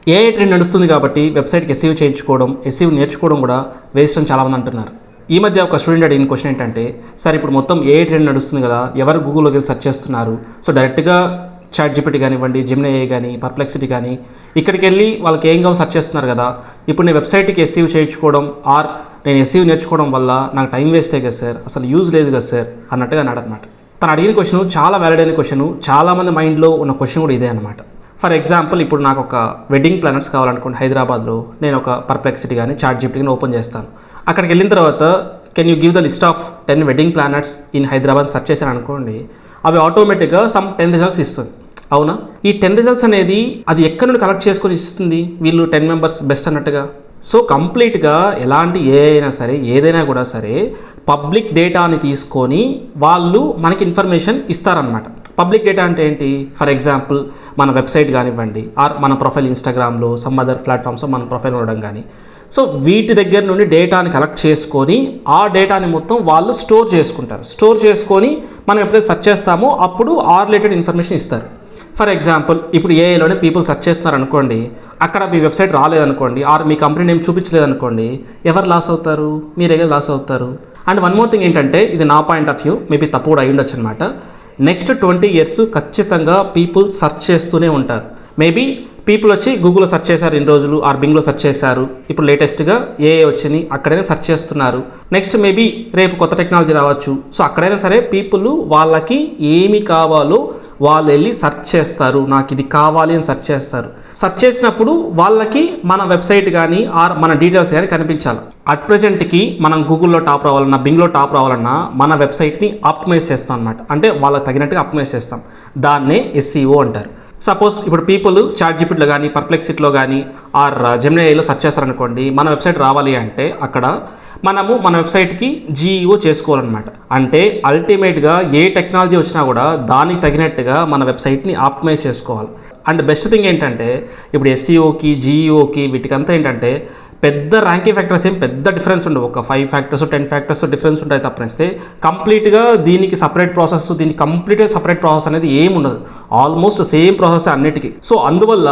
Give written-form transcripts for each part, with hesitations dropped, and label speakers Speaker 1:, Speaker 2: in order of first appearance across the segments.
Speaker 1: AI trend నడుస్తుంది కాబట్టి వెబ్సైట్కి ఎస్ఈఓ చేయించుకోవడం, ఎస్ఈఓ నేర్చుకోవడం కూడా వేస్ట్ అని చాలామంది అంటున్నారు. ఈ మధ్య ఒక స్టూడెంట్ అడిగిన క్వశ్చన్ ఏంటంటే, సార్ ఇప్పుడు మొత్తం ఏఐ ట్రెండ్ నడుస్తుంది కదా, ఎవరు గూగుల్లోకి వెళ్ళి సెర్చ్ చేస్తున్నారు, సో డైరెక్ట్గా చాట్ జీపీటీ కానివ్వండి, జెమినీ ఏఐ కానీ, పర్ప్లెక్సిటీ కానీ ఇక్కడికి వెళ్ళి వాళ్ళకి ఏం కావాలి సెర్చ్ చేస్తున్నారు కదా, ఇప్పుడు నేను వెబ్సైట్కి ఎస్ఈఓ చేయించుకోవడం ఆర్ నేను ఎస్ఈఓ నేర్చుకోవడం వల్ల నాకు టైం వేస్టే కదా సార్, అసలు యూజ్ లేదు కదా సార్ అన్నట్టుగా అన్నాడు అనమాట. తను అడిగిన క్వశ్చన్ చాలా వ్యాలిడ్ అయిన క్వశ్చన్, చాలామంది మైండ్లో ఉన్న క్వశ్చన్ కూడా ఇదే అనమాట. ఫర్ ఎగ్జాంపుల్, ఇప్పుడు నాకు ఒక వెడ్డింగ్ ప్లానర్స్ కావాలనుకోండి హైదరాబాద్లో, నేను ఒక పర్ప్లెక్సిటీ కానీ చాట్ జీపీటీని ఓపెన్ చేస్తాను. అక్కడికి వెళ్ళిన తర్వాత can you give the list of 10 wedding planners in Hyderabad search చేశాను అనుకోండి, అవి ఆటోమేటిక్గా సమ్ 10 రిజల్ట్స్ ఇస్తుంది. అవునా? ఈ 10 రిజల్ట్స్ అనేది అది ఎక్కడి నుండి కలెక్ట్ చేసుకొని ఇస్తుంది, వీళ్ళు 10 మెంబర్స్ బెస్ట్ అన్నట్టుగా. సో కంప్లీట్గా ఎలాంటి ఏ అయినా సరే, ఏదైనా కూడా సరే పబ్లిక్ డేటాని తీసుకొని వాళ్ళు మనకి ఇన్ఫర్మేషన్ ఇస్తారనమాట. పబ్లిక్ డేటా అంటే ఏంటి? ఫర్ ఎగ్జాంపుల్ మన వెబ్సైట్ కానివ్వండి, ఆర్ మన ప్రొఫైల్ ఇన్స్టాగ్రామ్లో సమ్ అదర్ ప్లాట్ఫామ్స్లో మన ప్రొఫైల్ ఉండడం కానీ, సో వీటి దగ్గర నుండి డేటాని కలెక్ట్ చేసుకొని ఆ డేటాని మొత్తం వాళ్ళు స్టోర్ చేసుకుంటారు. స్టోర్ చేసుకొని మనం ఎప్పుడైతే సెర్చ్ చేస్తామో అప్పుడు ఆ రిలేటెడ్ ఇన్ఫర్మేషన్ ఇస్తారు. ఫర్ ఎగ్జాంపుల్, ఇప్పుడు ఏఐలోనే పీపుల్ సెర్చ్ చేస్తున్నారు అనుకోండి, అక్కడ మీ వెబ్సైట్ రాలేదనుకోండి, ఆర్ మీ కంపెనీ నేమ్ చూపించలేదనుకోండి, ఎవరు లాస్ అవుతారు? మీరే లాస్ అవుతారు. అండ్ వన్ మోర్ థింగ్ ఏంటంటే, ఇది నా పాయింట్ ఆఫ్ వ్యూ, మేబీ తప్పు కూడా అయి ఉండొచ్చు అనమాట. నెక్స్ట్ 20 years ఖచ్చితంగా పీపుల్ సెర్చ్ చేస్తూనే ఉంటారు. మేబీ పీపుల్ వచ్చి గూగుల్లో సెర్చ్ చేశారు ఇన్ని రోజులు, ఆర్ బింగ్లో సెర్చ్ చేశారు, ఇప్పుడు లేటెస్ట్గా ఏఐ వచ్చింది, అక్కడైనా సెర్చ్ చేస్తున్నారు. నెక్స్ట్ మేబీ రేపు కొత్త టెక్నాలజీ రావచ్చు, సో అక్కడైనా సరే పీపుల్ వాళ్ళకి ఏమి కావాలో వాళ్ళు వెళ్ళి సెర్చ్ చేస్తారు, నాకు ఇది కావాలి అని సెర్చ్ చేస్తారు. సెర్చ్ చేసినప్పుడు వాళ్ళకి మన వెబ్సైట్ కానీ ఆర్ మన డీటెయిల్స్ కానీ కనిపించాలి. అట్ ప్రెజెంట్కి మనం గూగుల్లో టాప్ రావాలన్నా, బింగ్లో టాప్ రావాలన్నా మన వెబ్సైట్ని ఆప్టిమైజ్ చేస్తాం అనమాట. అంటే వాళ్ళకి తగినట్టుగా ఆప్టిమైజ్ చేస్తాం. దాన్నే ఎస్ఈఓ అంటారు. సపోజ్ ఇప్పుడు పీపుల్ చాట్ జీపీటీలో కానీ, పర్ప్లెక్సిటీలో కానీ ఆర్ జెమినీ ఏఐలో సెర్చ్ చేస్తారనుకోండి, మన వెబ్సైట్ రావాలి అంటే అక్కడ మనము మన వెబ్సైట్కి జీఈఓ చేసుకోవాలన్నమాట. అంటే అల్టిమేట్గా ఏ టెక్నాలజీ వచ్చినా కూడా దానికి తగినట్టుగా మన వెబ్సైట్ని ఆప్టిమైజ్ చేసుకోవాలి. అండ్ బెస్ట్ థింగ్ ఏంటంటే, ఇప్పుడు ఎస్ఈఓకి, జీఈఓకి వీటికంతా ఏంటంటే పెద్ద ర్యాంకింగ్ ఫ్యాక్టర్స్ ఏం పెద్ద డిఫరెన్స్ ఉండవు. ఒక 5 factors 10 factors డిఫరెన్స్ ఉంటాయి తప్పనిస్తే కంప్లీట్గా దీనికి సపరేట్ ప్రాసెస్, దీనికి కంప్లీట్గా సపరేట్ ప్రాసెస్ అనేది ఏమి ఉండదు. ఆల్మోస్ట్ సేమ్ ప్రాసెస్ అన్నిటికీ. సో అందువల్ల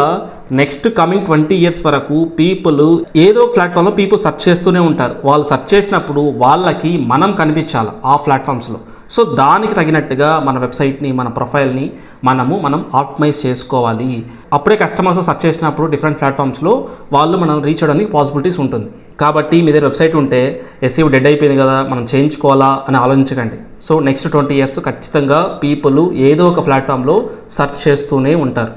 Speaker 1: నెక్స్ట్ కమింగ్ 20 years వరకు పీపుల్ ఏదో ప్లాట్ఫామ్లో పీపుల్ సెర్చ్ చేస్తూనే ఉంటారు. వాళ్ళు సెర్చ్ చేసినప్పుడు వాళ్ళకి మనం కనిపించాలి ఆ ప్లాట్ఫామ్స్లో. సో దానికి తగినట్టుగా మన వెబ్సైట్ని, మన ప్రొఫైల్ని మనం ఆప్టిమైజ్ చేసుకోవాలి. అప్పుడే కస్టమర్స్ సెర్చ్ చేసినప్పుడు డిఫరెంట్ ప్లాట్ఫామ్స్లో వాళ్ళు మనం రీచ్ అవ్వడానికి పాసిబిలిటీస్ ఉంటుంది. కాబట్టి మీ దగ్గర వెబ్సైట్ ఉంటే ఎస్ఈఓ డెడ్ అయిపోయింది కదా, మనం చేయించుకోవాలా అని ఆలోచించకండి. సో నెక్స్ట్ 20 years ఖచ్చితంగా పీపుల్ ఏదో ఒక ప్లాట్ఫామ్లో సెర్చ్ చేస్తూనే ఉంటారు.